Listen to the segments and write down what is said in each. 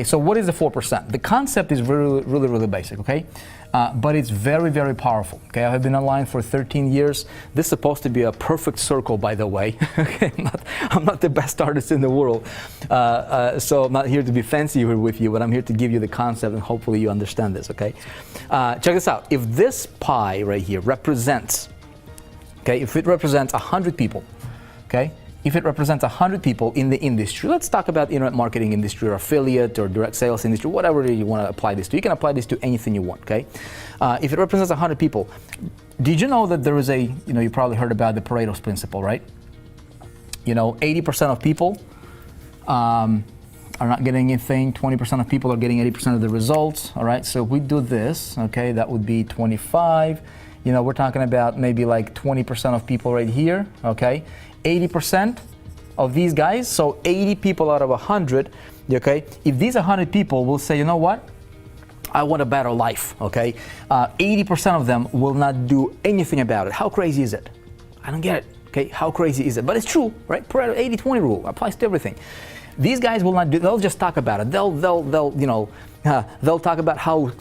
So what is the 4%? The concept is really basic, okay? But it's very powerful, okay? I have been online for 13 years. This is supposed to be a perfect circle, by the way. Okay? I'm not the best artist in the world, so I'm not here to be fancy here with you, but I'm here to give you the concept and hopefully you understand this, okay? Check this out. If this pie right here represents, okay, if it represents 100 people, okay? If it represents 100 people in the industry, let's talk about internet marketing industry or affiliate or direct sales industry, whatever you want to apply this to. You can apply this to anything you want, okay? If it represents 100 people, did you know that there is a, you probably heard about the Pareto's principle, right? 80% of people are not getting anything, 20% of people are getting 80% of the results, all right? So if we do this, okay, that would be 25. We're talking about maybe like 20% of people right here, okay? 80% of these guys, so 80 people out of 100, okay? If these 100 people will say, you know what? I want a better life, okay? 80% of them will not do anything about it. How crazy is it? I don't get it, okay? How crazy is it? But it's true, right? Pareto 80-20 rule applies to everything. These guys will not do, they'll just talk about it. They'll talk about how,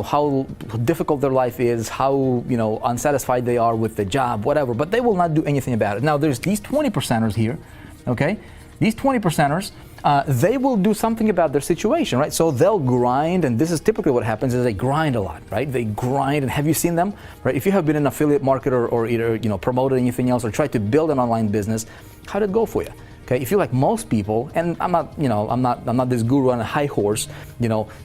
how difficult their life is, how, unsatisfied they are with the job, whatever, but they will not do anything about it. Now, there's these 20%ers here, okay? These 20%ers, they will do something about their situation, right? So they'll grind, and this is typically what happens is they grind a lot, right? They grind, and have you seen them, right? If you have been an affiliate marketer or either, promoted anything else or tried to build an online business, how did it go for you? Okay, if you're like most people, and I'm not this guru on a high horse,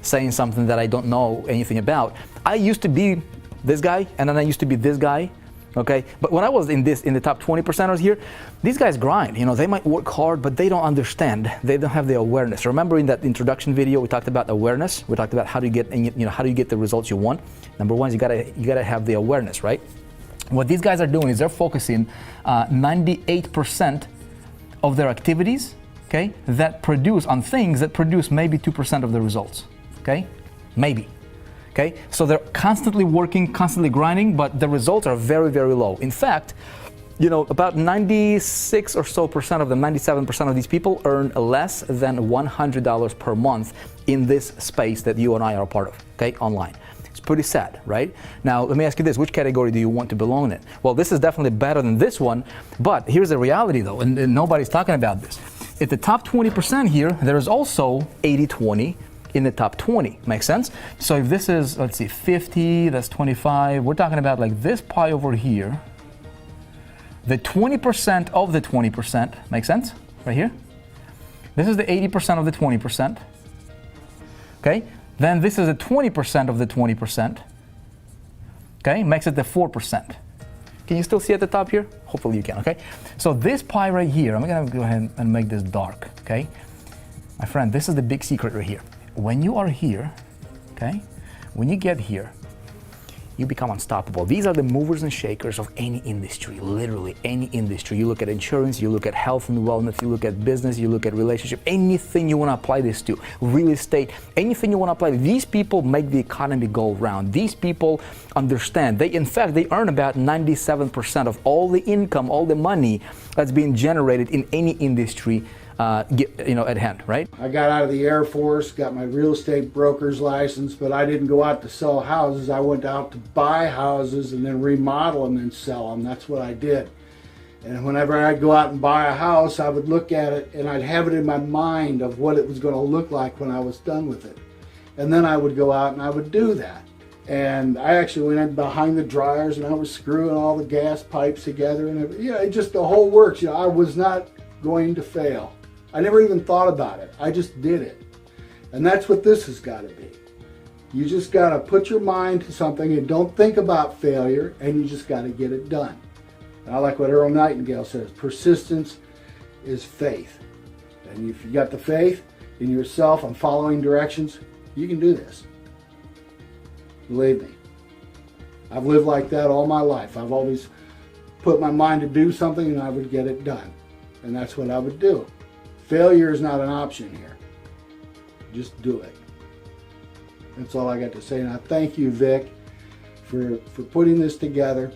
saying something that I don't know anything about. I used to be this guy, and then I used to be this guy, okay? But when I was in the top 20%ers here, these guys grind, they might work hard, but they don't understand. They don't have the awareness. Remember in that introduction video, we talked about awareness. We talked about how do you get, how do you get the results you want? Number one is you gotta have the awareness, right? What these guys are doing is they're focusing 98% of their activities, okay, that produce on things that produce maybe 2% of the results, okay? Maybe, okay? So they're constantly working, constantly grinding, but the results are very low. In fact, about 96 or so percent of them, 97% of these people earn less than $100 per month in this space that you and I are a part of, okay, online. Pretty sad, right? Now, let me ask you this, which category do you want to belong in? Well, this is definitely better than this one, but here's the reality though, and nobody's talking about this. At the top 20% here, there is also 80-20 in the top 20, makes sense? So if this is, let's see, 50, that's 25, we're talking about like this pie over here, the 20% of the 20%, makes sense? Right here. This is the 80% of the 20%, okay? Then this is the 20% of the 20%, okay? Makes it the 4%. Can you still see at the top here? Hopefully you can, okay? So this pie right here, I'm gonna go ahead and make this dark, okay? My friend, this is the big secret right here. When you are here, okay? When you get here, you become unstoppable. These are the movers and shakers of any industry, literally any industry. You look at insurance, you look at health and wellness, you look at business, you look at relationship, anything you want to apply this to, real estate, anything you want to apply. These people make the economy go round. These people understand. In fact, they earn about 97% of all the income, all the money that's being generated in any industry at hand, right? I got out of the Air Force, got my real estate broker's license, but I didn't go out to sell houses. I went out to buy houses and then remodel them and sell them. That's what I did. And whenever I'd go out and buy a house, I would look at it and I'd have it in my mind of what it was going to look like when I was done with it. And then I would go out and I would do that. And I actually went in behind the dryers and I was screwing all the gas pipes together and it just the whole works. I was not going to fail. I never even thought about it. I just did it. And that's what this has got to be. You just got to put your mind to something and don't think about failure, and you just got to get it done. And I like what Earl Nightingale says, persistence is faith. And if you got the faith in yourself and following directions, you can do this. Believe me. I've lived like that all my life. I've always put my mind to do something and I would get it done. And that's what I would do. Failure is not an option here. Just do it. That's all I got to say. And I thank you, Vic, for putting this together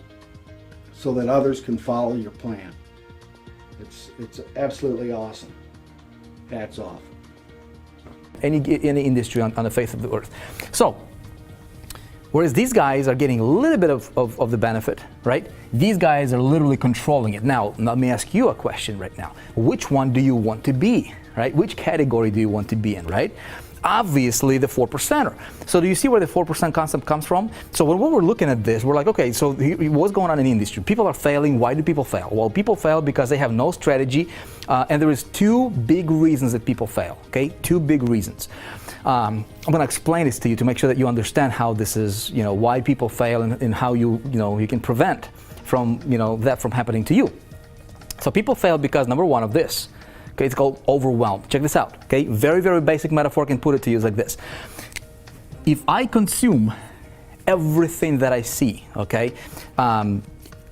so that others can follow your plan. It's absolutely awesome. Hats off. any industry on the face of the earth. So, whereas these guys are getting a little bit of the benefit, right? These guys are literally controlling it. Now, let me ask you a question right now. Which one do you want to be, right? Which category do you want to be in, right? Obviously the 4%er. So do you see where the 4% concept comes from? So when we're looking at this, we're like, okay, so what's going on in the industry? People are failing. Why do people fail? Well, people fail because they have no strategy, and there is two big reasons that people fail, okay? Two big reasons. I'm going to explain this to you to make sure that you understand how this is, why people fail and how you can prevent from, that from happening to you. So people fail because number one of this. Okay, it's called overwhelm. Check this out. Okay, very, very basic metaphor. I can put it to you like this. If I consume everything that I see, okay,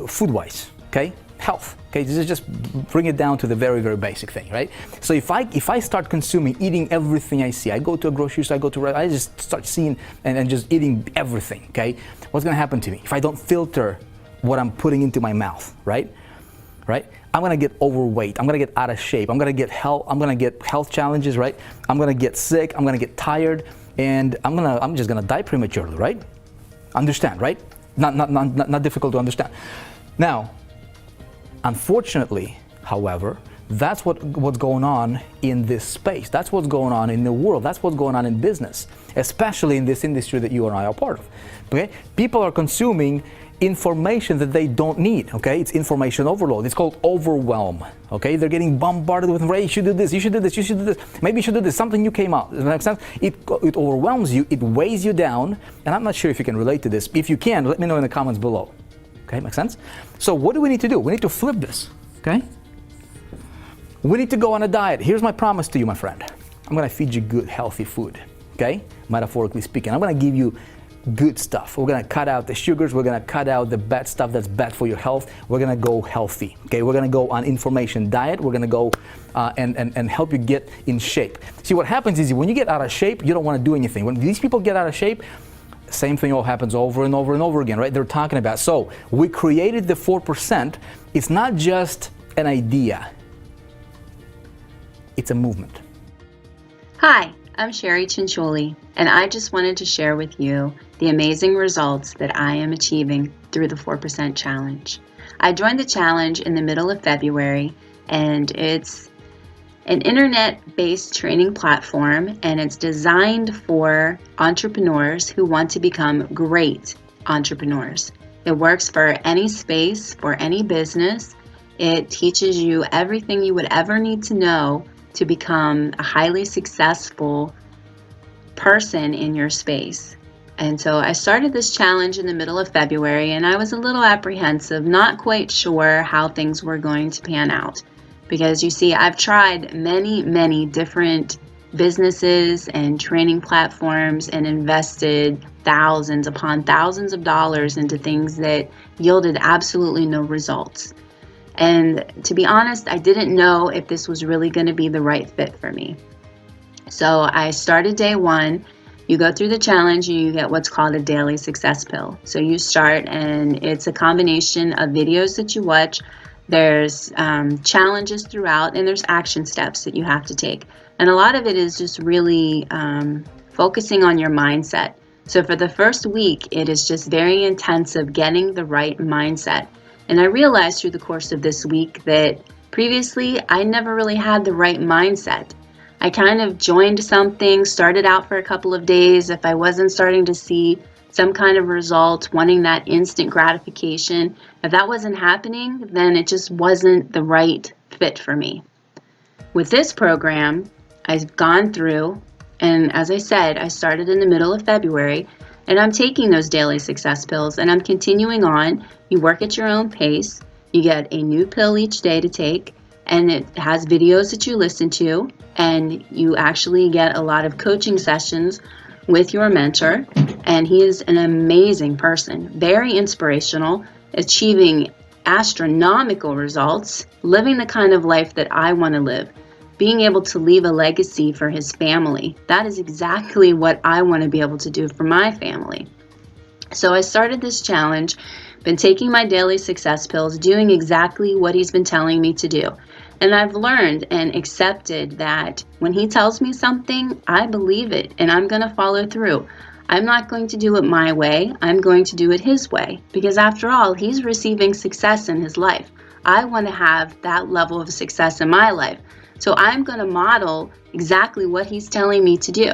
food-wise, okay, health, okay, this is just bring it down to the very, very basic thing, right? So if I start consuming, eating everything I see, I go to a grocery store, I just start seeing and just eating everything, okay, what's going to happen to me if I don't filter what I'm putting into my mouth, right? I'm gonna get overweight. I'm gonna get out of shape. I'm gonna get health challenges, right? I'm gonna get sick. I'm gonna get tired, and I'm just gonna die prematurely, right? Understand, right? Not difficult to understand. Now, unfortunately, however, that's what's going on in this space. That's what's going on in the world. That's what's going on in business, especially in this industry that you and I are part of. Okay, people are consuming information that they don't need, okay? It's information overload. It's called overwhelm, okay? They're getting bombarded with, Ray, you should do this, you should do this, you should do this, maybe you should do this, something new came out. Does that make sense? It overwhelms you, it weighs you down, and I'm not sure if you can relate to this. If you can, let me know in the comments below, okay? Make sense? So what do we need to do? We need to flip this, okay? We need to go on a diet. Here's my promise to you, my friend. I'm gonna feed you good, healthy food, okay? Metaphorically speaking. I'm gonna give you good stuff. We're gonna cut out the sugars. We're gonna cut out the bad stuff that's bad for your health. We're gonna go healthy. Okay, we're gonna go on information diet. We're gonna go and help you get in shape. See, what happens is when you get out of shape, you don't want to do anything. When these people get out of shape, same thing all happens over and over and over again, right? They're talking about. So we created the 4%. It's not just an idea. It's a movement. Hi, I'm Sherry Cincioli, and I just wanted to share with you the amazing results that I am achieving through the 4% Challenge. I joined the challenge in the middle of February, and it's an internet-based training platform, and it's designed for entrepreneurs who want to become great entrepreneurs. It works for any space, for any business. It teaches you everything you would ever need to know to become a highly successful person in your space. And so I started this challenge in the middle of February, and I was a little apprehensive, not quite sure how things were going to pan out. Because you see, I've tried many different businesses and training platforms and invested thousands upon thousands of dollars into things that yielded absolutely no results. And to be honest, I didn't know if this was really going to be the right fit for me. So I started day one. You go through the challenge and you get what's called a daily success pill. So you start, and it's a combination of videos that you watch. There's challenges throughout, and there's action steps that you have to take. And a lot of it is just really focusing on your mindset. So for the first week, it is just very intensive getting the right mindset. And I realized through the course of this week that previously I never really had the right mindset. I kind of joined something, started out for a couple of days. If I wasn't starting to see some kind of result, wanting that instant gratification, if that wasn't happening, then it just wasn't the right fit for me. With this program, I've gone through, and as I said, I started in the middle of February, and I'm taking those daily success pills, and I'm continuing on. You work at your own pace. You get a new pill each day to take, and it has videos that you listen to, and you actually get a lot of coaching sessions with your mentor, and he is an amazing person, very inspirational, achieving astronomical results, living the kind of life that I want to live, being able to leave a legacy for his family. That is exactly what I want to be able to do for my family. So I started this challenge, been taking my daily success pills, doing exactly what he's been telling me to do. And I've learned and accepted that when he tells me something, I believe it and I'm going to follow through. I'm not going to do it my way. I'm going to do it his way. Because after all, he's receiving success in his life. I want to have that level of success in my life. So I'm going to model exactly what he's telling me to do.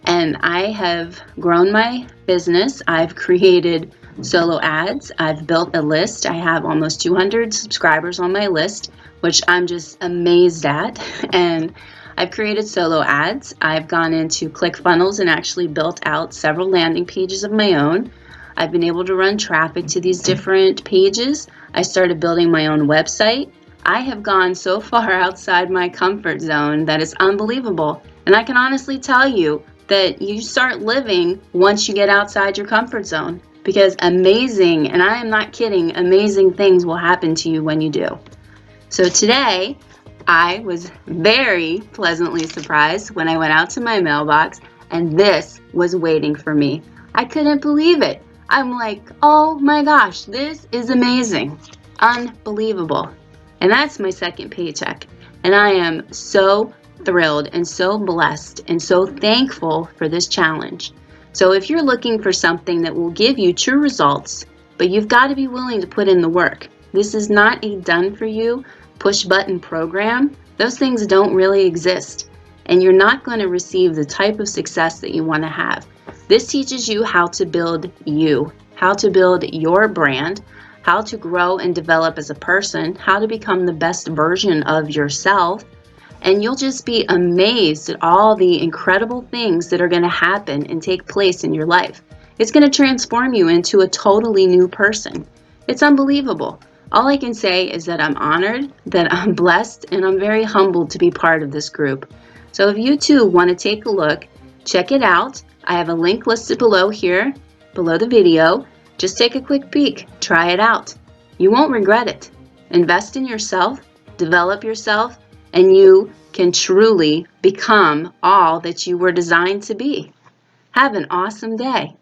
And I have grown my business. I've created solo ads. I've built a list. I have almost 200 subscribers on my list, which I'm just amazed at. And I've created solo ads. I've gone into ClickFunnels and actually built out several landing pages of my own. I've been able to run traffic to these different pages. I started building my own website. I have gone so far outside my comfort zone that it's unbelievable. And I can honestly tell you that you start living once you get outside your comfort zone, because amazing, and I am not kidding, amazing things will happen to you when you do. So today, I was very pleasantly surprised when I went out to my mailbox and this was waiting for me. I couldn't believe it. I'm like, oh my gosh, this is amazing. Unbelievable. And that's my second paycheck. And I am so thrilled and so blessed and so thankful for this challenge. So if you're looking for something that will give you true results, but you've got to be willing to put in the work. This is not a done for you push button program. Those things don't really exist. And you're not going to receive the type of success that you want to have. This teaches you how to build you, how to build your brand, how to grow and develop as a person, how to become the best version of yourself. And you'll just be amazed at all the incredible things that are going to happen and take place in your life. It's going to transform you into a totally new person. It's unbelievable. All I can say is that I'm honored, that I'm blessed, and I'm very humbled to be part of this group. So if you too want to take a look, check it out. I have a link listed below here, below the video. Just take a quick peek. Try it out. You won't regret it. Invest in yourself, develop yourself, and you can truly become all that you were designed to be. Have an awesome day.